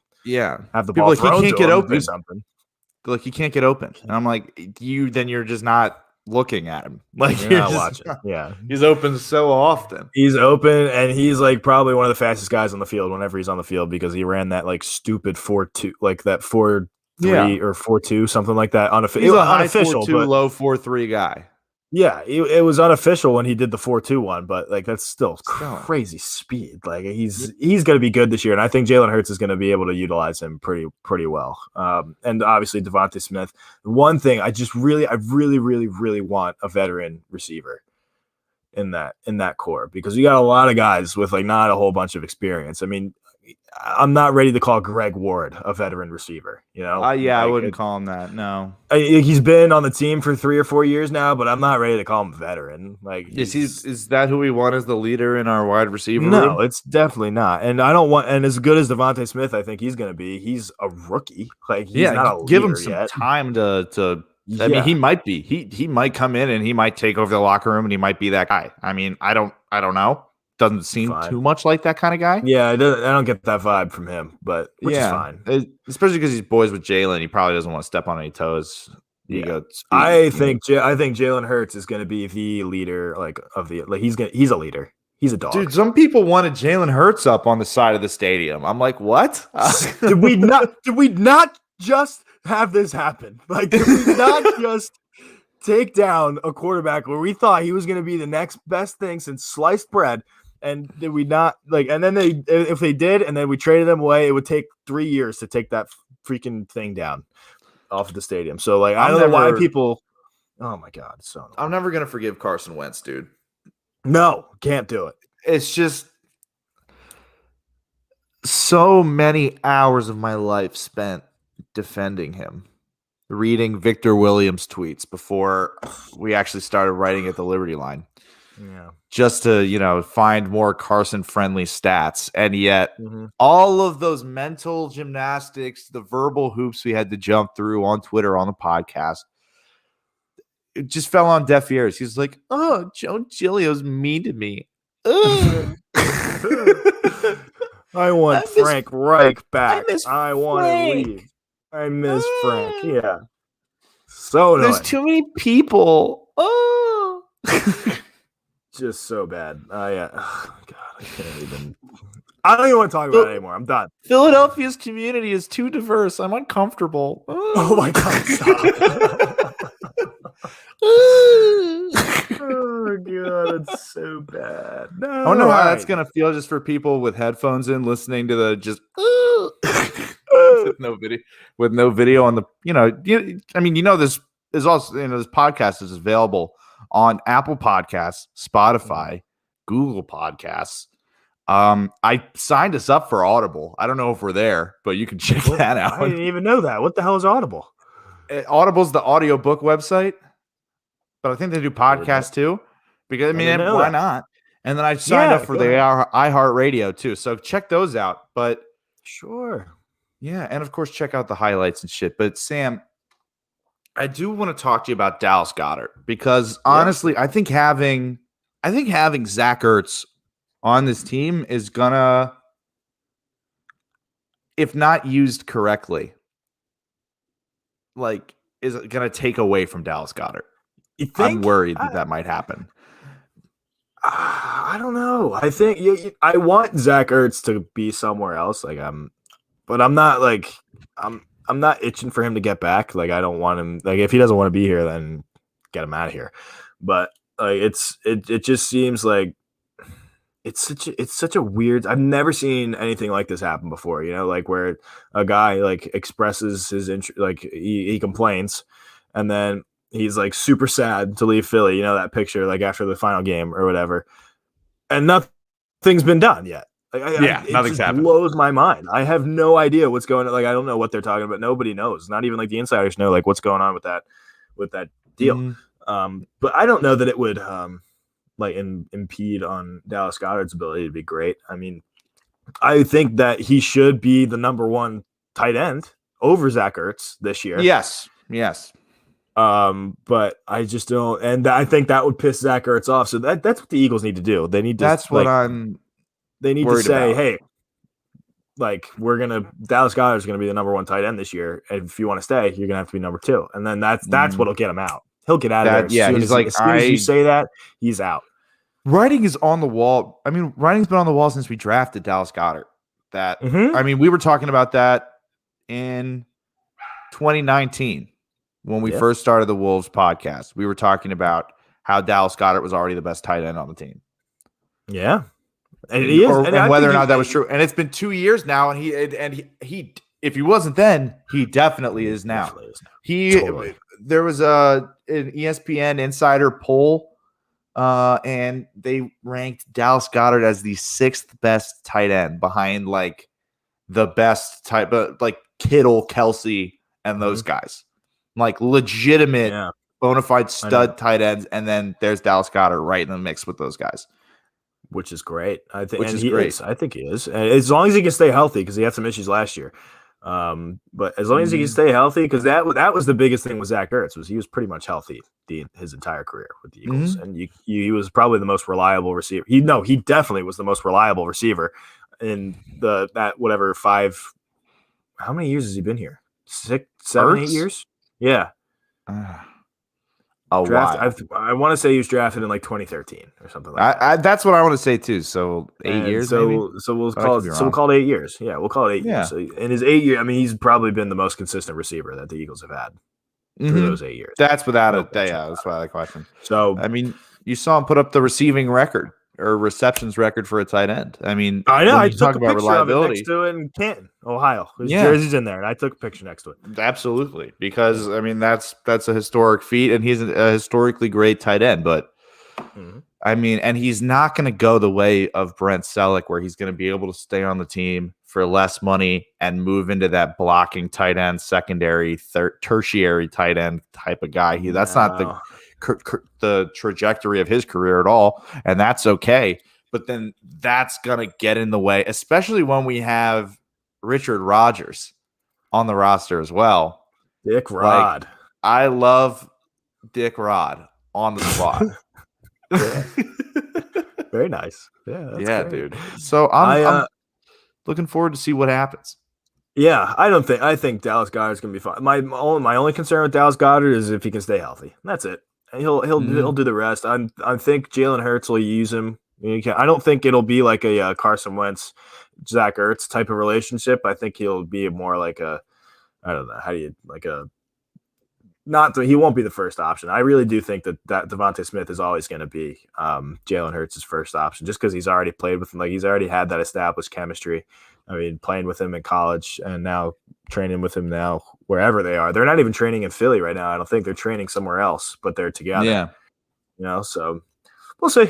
have the ball like, thrown he can't to get him open. to do something. Like, he can't get open. And I'm like, then you're just not looking at him. Like, you're not watching. Yeah. He's open so often. He's open, and he's like probably one of the fastest guys on the field whenever he's on the field, because he ran that like stupid 4.2, like that 4.3 or 4.2, something like that. He's a high unofficial, 4.2, low 4.3 guy. Yeah, it was unofficial when he did the 4.2 one, but like that's still crazy speed. Like he's going to be good this year, and I think Jalen Hurts is going to be able to utilize him pretty well. And obviously Devontae Smith. One thing I really want a veteran receiver in that core, because you got a lot of guys with like not a whole bunch of experience. I mean, I'm not ready to call Greg Ward a veteran receiver, I wouldn't call him that. No, he's been on the team for 3 or 4 years now, but I'm not ready to call him veteran. Like, is that who we want as the leader in our wide receiver No, room? it's definitely not. And I don't want. And as good as Devontae Smith, I think he's going to be. He's a rookie. Like, he's not a give him leader some yet. time to. I mean, he might be. He might come in and he might take over the locker room and he might be that guy. I mean, I don't know. Doesn't seem too much like that kind of guy. Yeah, I don't get that vibe from him, but which is fine. Especially because he's boys with Jalen. He probably doesn't want to step on any toes. I think Jalen Hurts is going to be the leader, he's a leader. He's a dog. Dude, some people wanted Jalen Hurts up on the side of the stadium. I'm like, what? Did we not just have this happen? Like, did we not just take down a quarterback where we thought he was going to be the next best thing since sliced bread? And did we not and then if they did, and then we traded them away, it would take 3 years to take that freaking thing down off of the stadium. So like, I don't know why people. Oh my God, so annoying. I'm never gonna forgive Carson Wentz, dude. No, can't do it. It's just so many hours of my life spent defending him, reading Victor Williams tweets before we actually started writing at the Liberty line. Yeah. Just to, find more Carson-friendly stats. And yet all of those mental gymnastics, the verbal hoops we had to jump through on Twitter, on the podcast, it just fell on deaf ears. He's like, oh, Joe Giglio's mean to me. I want Frank Reich back. I want to leave. I miss Frank. Yeah. So annoying. There's too many people. Oh. Just so bad. Yeah. Oh, God, I don't even want to talk about it anymore. I'm done. Philadelphia's community is too diverse. I'm uncomfortable. Oh my God. Stop. Oh God, it's so bad. No, I wonder how that's gonna feel just for people with headphones in, listening to the just with no video on the. This is also this podcast is available on Apple Podcasts, Spotify, Google Podcasts. I signed us up for Audible. I don't know if we're there, but you can check that out. I didn't even know that. What the hell is Audible? Audible's the audiobook website, but I think they do podcasts too. Because why not? And then I signed up for the iHeartRadio too. So check those out. But sure. Yeah, and of course check out the highlights and shit. But Sam, I do want to talk to you about Dallas Goedert, because honestly, I think having Zach Ertz on this team is gonna, if not used correctly, is gonna take away from Dallas Goedert. I'm worried that might happen. I don't know. I think I want Zach Ertz to be somewhere else. But I'm not like I'm not itching for him to get back. Like I don't want him. Like if he doesn't want to be here, then get him out of here. But like it just seems like it's such a weird. I've never seen anything like this happen before. Like where a guy like expresses his interest, like he complains, and then he's like super sad to leave Philly. That picture like after the final game or whatever, and nothing's been done yet. Like, it nothing's just happened. blows my mind. I have no idea what's going on. Like I don't know what they're talking about. Nobody knows. Not even like the insiders know like what's going on with that deal. But I don't know that it would like impede on Dallas Goedert's ability to be great. I mean, I think that he should be the number one tight end over Zach Ertz this year. Yes. But I just don't, and I think that would piss Zach Ertz off. So that's what the Eagles need to do. They need to. That's what I'm. They need to say, about. hey, like Dallas Goedert's gonna be the number one tight end this year, and if you want to stay, you're gonna have to be number two, and then that's what'll get him out. He'll get out of there. Yeah, he's like, as soon as you say that, he's out. Writing is on the wall. I mean, writing's been on the wall since we drafted Dallas Goedert. I mean, we were talking about that in 2019 when we first started the Wolves podcast. We were talking about how Dallas Goedert was already the best tight end on the team. Yeah. And he is, and whether or not that was true. And it's been 2 years now, and he if he wasn't then, he definitely is now. Totally. There was an ESPN insider poll, and they ranked Dallas Goedert as the 6th best tight end behind like the best type, but like Kittle, Kelsey, and those guys, like legitimate, bona fide stud tight ends. And then there's Dallas Goedert right in the mix with those guys. Which is great. I think I think he is. And as long as he can stay healthy, because he had some issues last year. But as long as he can stay healthy, because that was the biggest thing with Zach Ertz, was he was pretty much healthy his entire career with the Eagles. And he was probably the most reliable receiver. He definitely was the most reliable receiver in that whatever 5. How many years has he been here? 6, 7, 8 years? Yeah. I want to say he was drafted in like 2013 or something like that. That's what I want to say too. So 8 years. Maybe? So we'll call it 8 years. Yeah, we'll call it 8 years. So in his 8 year, I mean, he's probably been the most consistent receiver that the Eagles have had through those 8 years. That's without a doubt. Yeah, that's why I question. So I mean, you saw him put up the receiving record or receptions record for a tight end. I mean, I know. I took a picture of it next to it in Canton, Ohio. His jersey's in there, and I took a picture next to it. Absolutely, because I mean that's a historic feat, and he's a historically great tight end. But I mean, and he's not going to go the way of Brent Selleck, where he's going to be able to stay on the team for less money and move into that blocking tight end, secondary, tertiary tight end type of guy. That's not the trajectory of his career at all, and that's okay. But then that's gonna get in the way, especially when we have Richard Rodgers on the roster as well. Dick Rod. I love Dick Rod on the squad. Very nice. Yeah, dude. So I'm looking forward to see what happens. Yeah, I think Dallas Goedert's gonna be fine. My only concern with Dallas Goedert is if he can stay healthy. That's it. He'll do the rest. I think Jalen Hurts will use him. I don't think it'll be like a Carson Wentz, Zach Ertz type of relationship. I think he'll be more like I don't know, he won't be the first option. I really do think that Devontae Smith is always going to be Jalen Hurts' first option, just because he's already played with him. Like he's already had that established chemistry. I mean, playing with him in college and now training with him now wherever they are. They're not even training in Philly right now. I don't think they're training somewhere else, but they're together. Yeah. So we'll see.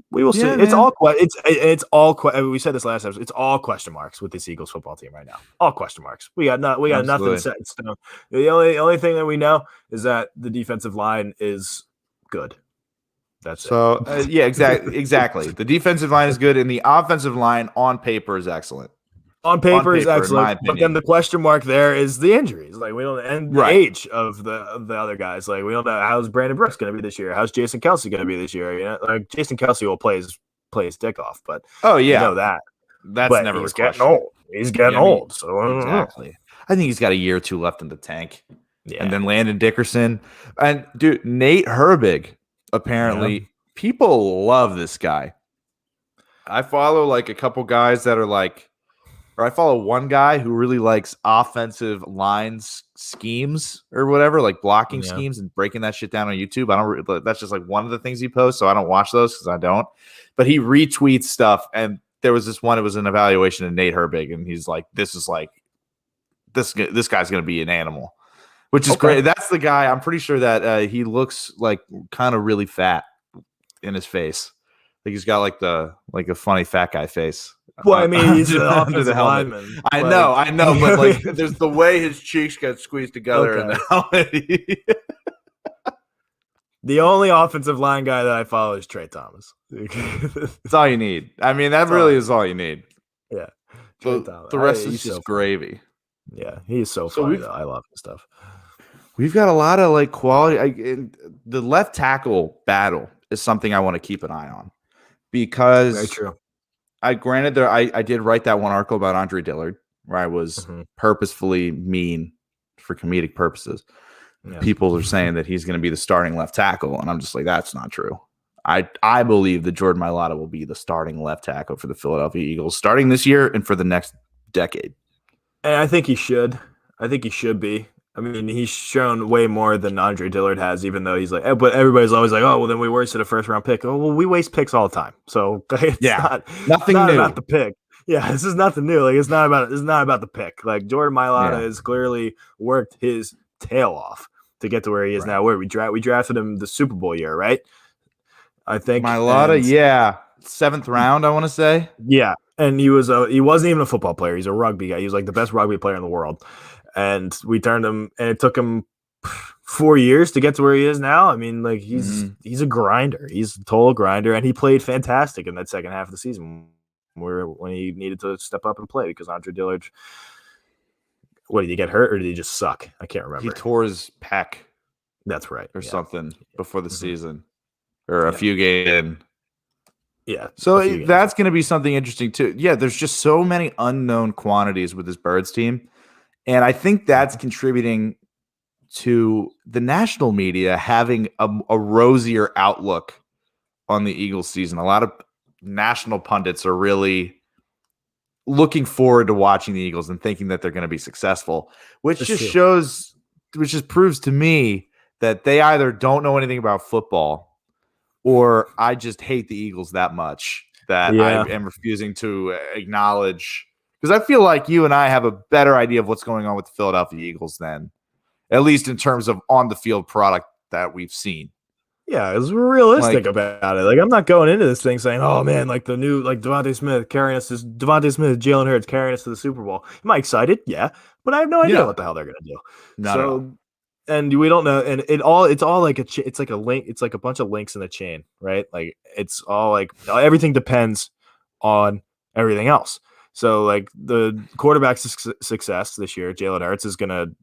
We will see. Man. It's all we said this last episode. It's all question marks with this Eagles football team right now. All question marks. We got nothing set in stone. The only thing that we know is that the defensive line is good. That's it. Yeah, exactly. The defensive line is good, and the offensive line on paper is excellent. On paper is excellent, but then the question mark there is the injuries. Like we don't, and the age of the other guys. Like we don't know how's Brandon Brooks going to be this year. How's Jason Kelsey going to be this year? Like Jason Kelsey will play his dick off, but you know that. That's never. He's getting old. He's getting old. So exactly. I think he's got a year or two left in the tank. Yeah. And then Landon Dickerson and dude Nate Herbig apparently people love this guy. I follow like a couple guys that are like, or I follow one guy who really likes offensive lines schemes or whatever, like blocking Yeah. schemes and breaking that shit down on YouTube. That's just like one of the things he posts. So I don't watch those because I don't, but he retweets stuff. And there was this one, it was an evaluation of Nate Herbig. And he's like, this guy's going to be an animal, which is great. That's the guy. I'm pretty sure that he looks like kind of really fat in his face. Like he's got like a funny fat guy face. Well, I mean, he's an under offensive the helmet. lineman. I know, but like, there's the way his cheeks get squeezed together in the helmet. The only offensive line guy that I follow is Trey Thomas. That's all you need. I mean, that really is all you need. Yeah, the rest is just gravy. Yeah, he's so funny. Though. I love his stuff. We've got a lot of like quality. The left tackle battle is something I want to keep an eye on because. Very true. Granted, I did write that one article about Andre Dillard where I was purposefully mean for comedic purposes. Yeah. People are saying that he's going to be the starting left tackle, and I'm just like, that's not true. I believe that Jordan Mailata will be the starting left tackle for the Philadelphia Eagles starting this year and for the next decade. And I think he should. I think he should be. I mean, he's shown way more than Andre Dillard has, even though he's like, but everybody's always like, oh, well, then we wasted a first-round pick. Oh, well, we waste picks all the time. So it's nothing not new about the pick. Yeah, this is nothing new. Like it's not about the pick. Like Jordan Mailata has clearly worked his tail off to get to where he is now. Where we drafted him the Super Bowl year, right? I think Mailata, 7th round, I want to say. Yeah, and he wasn't even a football player. He's a rugby guy. He was like the best rugby player in the world. And we turned him, and it took him 4 years to get to where he is now. I mean, like he's a grinder. He's a total grinder, and he played fantastic in that second half of the season when he needed to step up and play because Andre Dillard. What, did he get hurt or did he just suck? I can't remember. He tore his pec. That's right, or something before the season, or a few games in. Yeah. So that's going to be something interesting too. Yeah, there's just so many unknown quantities with this Birds team. And I think that's contributing to the national media having a rosier outlook on the Eagles season. A lot of national pundits are really looking forward to watching the Eagles and thinking that they're going to be successful, which just proves to me that they either don't know anything about football or I just hate the Eagles that much that I am refusing to acknowledge. Because I feel like you and I have a better idea of what's going on with the Philadelphia Eagles than, at least in terms of on-the-field product that we've seen. Yeah, it's realistic about it. Like, I'm not going into this thing saying, oh, man, like the new, like Devontae Smith, Jalen Hurts carrying us to the Super Bowl. Am I excited? Yeah, but I have no idea what the hell they're going to do. Not at all. And we don't know. And it's all like it's like a link. It's like a bunch of links in a chain, right? Like, it's all like everything depends on everything else. So, like, the quarterback's success this year, Jalen Hurts, is going to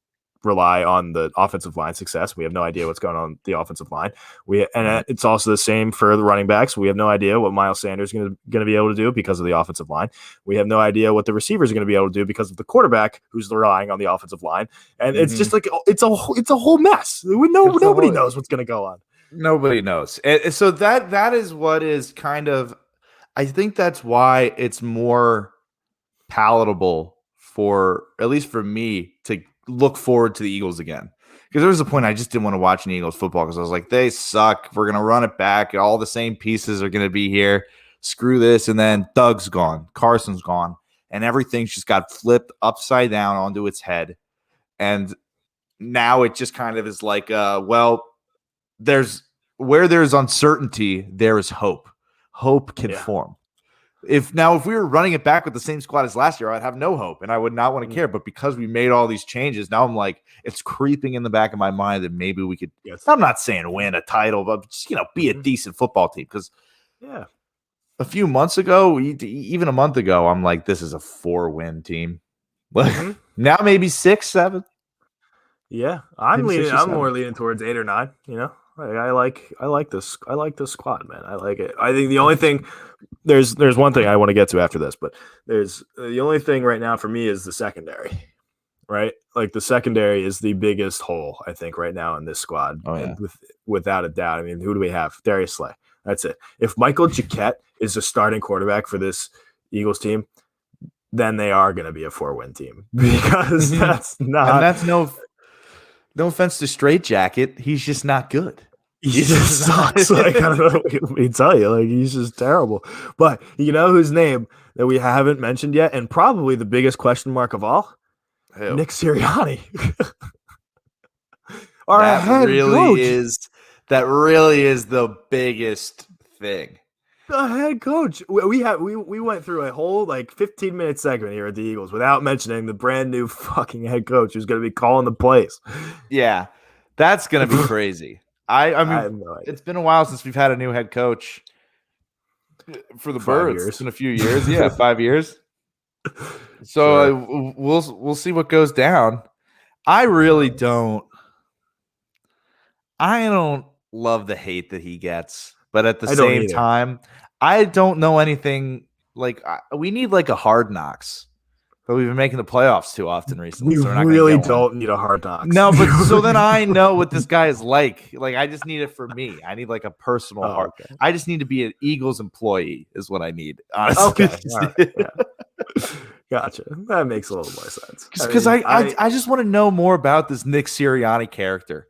rely on the offensive line success. We have no idea what's going on with the offensive line. It's also the same for the running backs. We have no idea what Miles Sanders is going to be able to do because of the offensive line. We have no idea what the receivers are going to be able to do because of the quarterback who's relying on the offensive line. And it's just like it's a whole mess. Nobody knows what's going to go on. Nobody knows. And so that is what is kind of. I think that's why it's more palatable for, at least for me, to look forward to the Eagles again. Because there was a point I just didn't want to watch any Eagles football because I was like, they suck. We're going to run it back. All the same pieces are going to be here. Screw this. And then Doug's gone. Carson's gone. And everything's just got flipped upside down onto its head. And now it just kind of is like, where there's uncertainty, there is hope. Hope can form. If we were running it back with the same squad as last year, I'd have no hope and I would not want to care. But because we made all these changes, now I'm like, it's creeping in the back of my mind that maybe we could, I'm not saying win a title, but just, be a decent football team. Because a few months ago, even a month ago, I'm like, this is a 4-win team. Now maybe 6, 7. Yeah. I'm more leaning towards 8 or 9, I like this squad, man. I like it. I think the only thing there's one thing I want to get to after this, but there's the only thing right now for me is the secondary, right? Like the secondary is the biggest hole I think right now in this squad. Oh yeah, without a doubt. I mean, who do we have? Darius Slay. That's it. If Michael Jacquet is the starting quarterback for this Eagles team, then they are going to be a 4-win team because that's not. And that's no offense to Straight Jacket. He's just not good. He just sucks. Like, I don't know what to tell you. Like, he's just terrible. But you know whose name that we haven't mentioned yet, and probably the biggest question mark of all? Who? Nick Sirianni. That really is the biggest thing. The head coach. We went through a whole 15-minute segment here at the Eagles without mentioning the brand new fucking head coach who's going to be calling the plays. Yeah, that's going to be crazy. I mean, I have no idea. It's been a while since we've had a new head coach for the 5 Birds. years. It's been a few years. Yeah, 5 years. So Sure. we'll see what goes down. I really don't. I don't love the hate that he gets, but at the same time, I don't know anything. We need a Hard Knocks, but we've been making the playoffs too often recently. We really don't need a Hard Knocks. No, but so then I know what this guy is like. I just need it for me. I need a personal heart. Okay. I just need to be an Eagles employee is what I need. Honestly. Okay. All right. Yeah. Gotcha. That makes a little more sense. Because I just want to know more about this Nick Sirianni character.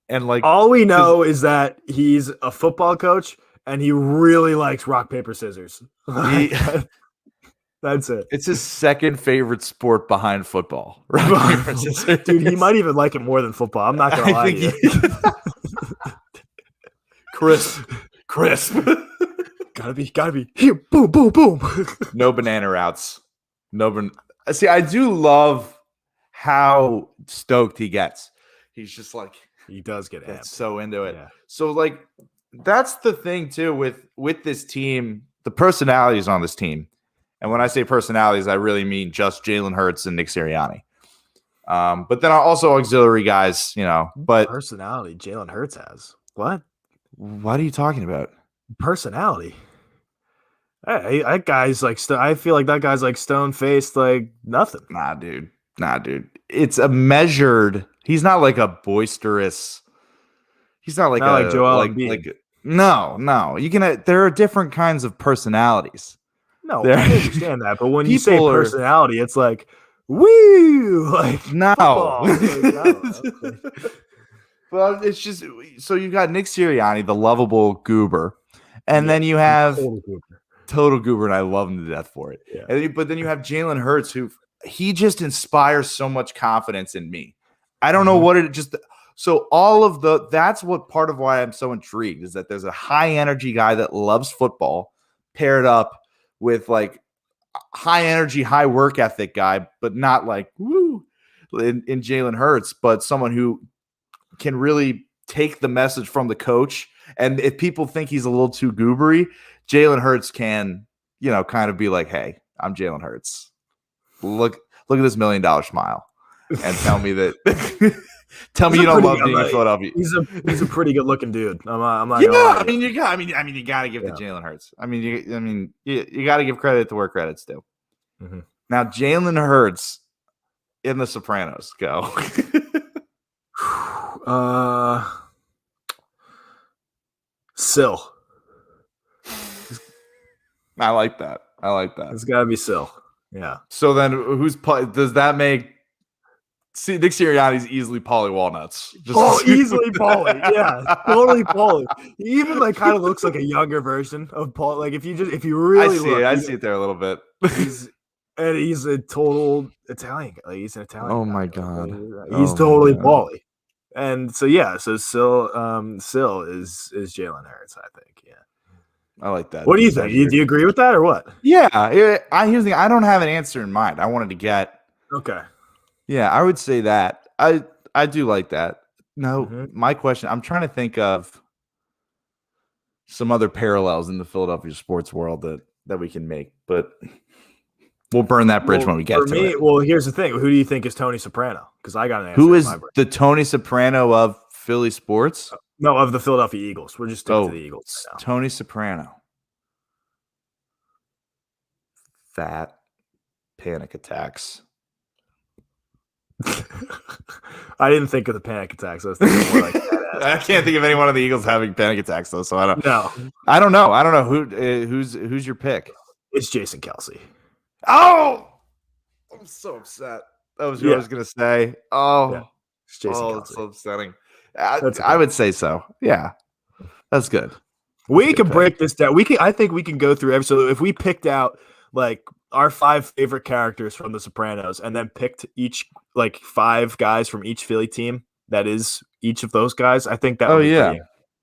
And all we know is that he's a football coach and he really likes rock, paper, scissors. That's it. It's his second favorite sport behind football. Rock, paper, scissors. Dude, he might even like it more than football. I'm not gonna lie to you. Crisp. Gotta be here. Boom, boom, boom. No banana routes. See, I do love how stoked he gets. He's just he does get amped. So into it. Yeah. So that's the thing too with this team, the personalities on this team. And when I say personalities, I really mean just Jalen Hurts and Nick Sirianni. But then also auxiliary guys, but personality Jalen Hurts has. What are you talking about? Personality. Hey, that guy's I feel like that guy's stone faced nothing. Nah, dude. It's a measured. He's not a boisterous. He's not like Joel Embiid. No. You can. There are different kinds of personalities. No, I understand that, but when you say personality, it's woo, no. Well, it's just so you got Nick Sirianni, the lovable goober, and then you have total goober, and I love him to death for it. Yeah. But then you have Jalen Hurts, who he just inspires so much confidence in me. I don't know what it just. So that's what part of why I'm so intrigued is that there's a high energy guy that loves football paired up with high energy, high work ethic guy, but not woo in Jalen Hurts, but someone who can really take the message from the coach. And if people think he's a little too goobery, Jalen Hurts can, kind of be hey, I'm Jalen Hurts. Look at this $1 million smile and tell me that. Tell me you don't love being in Philadelphia. He's a pretty good looking dude. I'm not. Yeah, I mean you got to give it to Jalen Hurts. You got to give credit to where credit's due. Mm-hmm. Now Jalen Hurts in The Sopranos. Go. Sill. I like that. It's got to be Sill. Yeah. So then, does that make? See, Nick Sirianni's easily Paulie Walnuts. Easily Paulie. Yeah, totally Paulie. He even kind of looks like a younger version of Paul. If you really I see it there a little bit. He's a total Italian guy. He's an Italian. Oh my god. He's totally Paulie. And so Sill is Jalen Hurts, I think. Yeah. I like that. What do you think? Do you agree with that or what? Yeah. Here's the thing. I don't have an answer in mind. I wanted to get. Okay. Yeah, I would say that. I do like that. No, my question, I'm trying to think of some other parallels in the Philadelphia sports world that we can make, but we'll burn that bridge when we get to it. Well, here's the thing. Who do you think is Tony Soprano? Because I got an answer. Who is the Tony Soprano of Philly sports? No, of the Philadelphia Eagles. We're just sticking to the Eagles right now. Tony Soprano. Fat panic attacks. I didn't think of the panic attacks. I was thinking more like I can't think of anyone on the Eagles having panic attacks though, so I don't know. I don't know who's your pick. It's Jason Kelce. Oh, I'm so upset. That was what I was gonna say. Oh, yeah. It's Jason Kelce. It's so upsetting. I would say so. Yeah, that's good. We can break this down. I think we can go through every. So if we picked out like our 5 favorite characters from The Sopranos, and then picked each like 5 guys from each Philly team that is each of those guys, I think that. Oh yeah,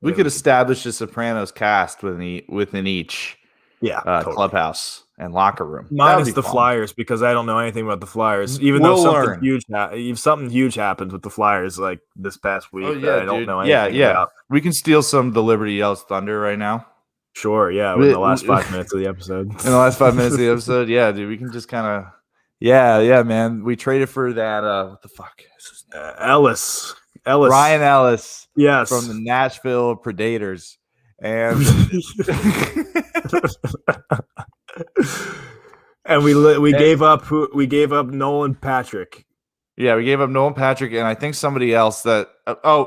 we could establish a Sopranos cast within each totally. Clubhouse and locker room. Minus the Flyers, because I don't know anything about the Flyers. Even though something huge happened with the Flyers like this past week, I don't know anything about. We can steal some of the Liberty Yells thunder right now. Sure, yeah. In the last 5 minutes of the episode. In the last 5 minutes of the episode, yeah, dude. We can just kind of, yeah, man. We traded for that. What the fuck? Ellis, Ryan Ellis. Yes, from the Nashville Predators, and and we gave up Nolan Patrick. Yeah, we gave up Nolan Patrick, and I think somebody else that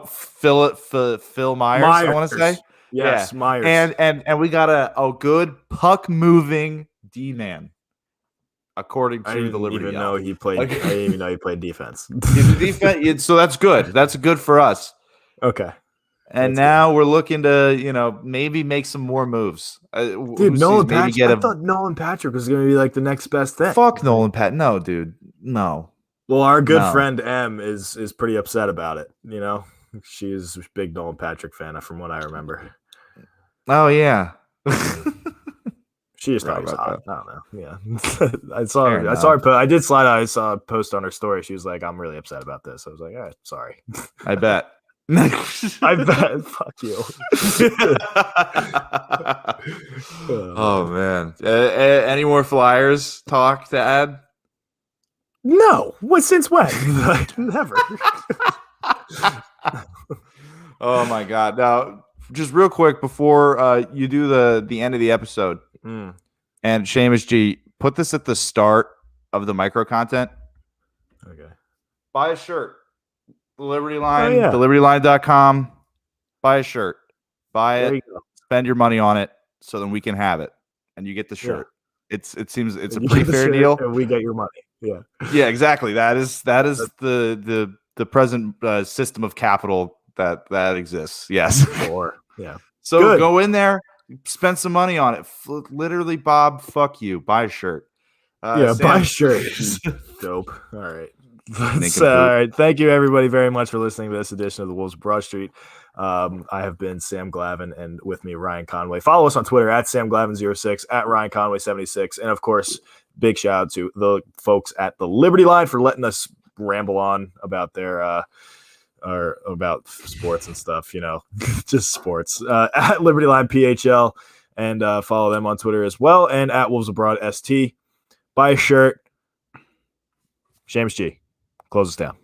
Phil Myers. I want to say yes, Myers, and we got a good puck moving D-man. According to the Liberty, I didn't even know he played defense. So that's good. That's good for us. Okay. And now we're looking to, maybe make some more moves. Dude, Nolan Patrick. I thought Nolan Patrick was going to be like the next best thing. Fuck Nolan Patrick. No, dude. No. Well, our good friend M is pretty upset about it. She's a big Nolan Patrick fan, from what I remember. Oh yeah. She just thought he was hot. I don't know. Yeah. I saw her. I did slide out. I saw a post on her story. She was like, "I'm really upset about this." I was like, "All right, sorry." I bet. I bet. Fuck you. Oh man. Any more Flyers talk to add? No. What? Since when? Never. Oh my god. Now, just real quick before you do the end of the episode, and Seamus G, put this at the start of the micro content. Okay. Buy a shirt. The Liberty Line, thelibertyline.com. Buy a shirt. Buy it. Spend your money on it so then we can have it. And you get the shirt. Yeah. It seems it's a pretty fair deal. And we get your money. Yeah. Yeah, exactly. That is the present system of capital that exists. Yes. Sure. Yeah. So go in there, spend some money on it. Literally, Bob, fuck you. Buy a shirt. Buy a shirt. Dope. All right. All right. Thank you, everybody, very much for listening to this edition of the Wolves of Broad Street. I have been Sam Glavin, and with me, Ryan Conway. Follow us on Twitter at SamGlavin06, at Ryan Conway76, and of course, big shout out to the folks at the Liberty Line for letting us ramble on about their or about sports and stuff. Just sports. At Liberty Line PHL, and follow them on Twitter as well, and at Wolves Abroad ST. Buy a shirt. James G. Close us down.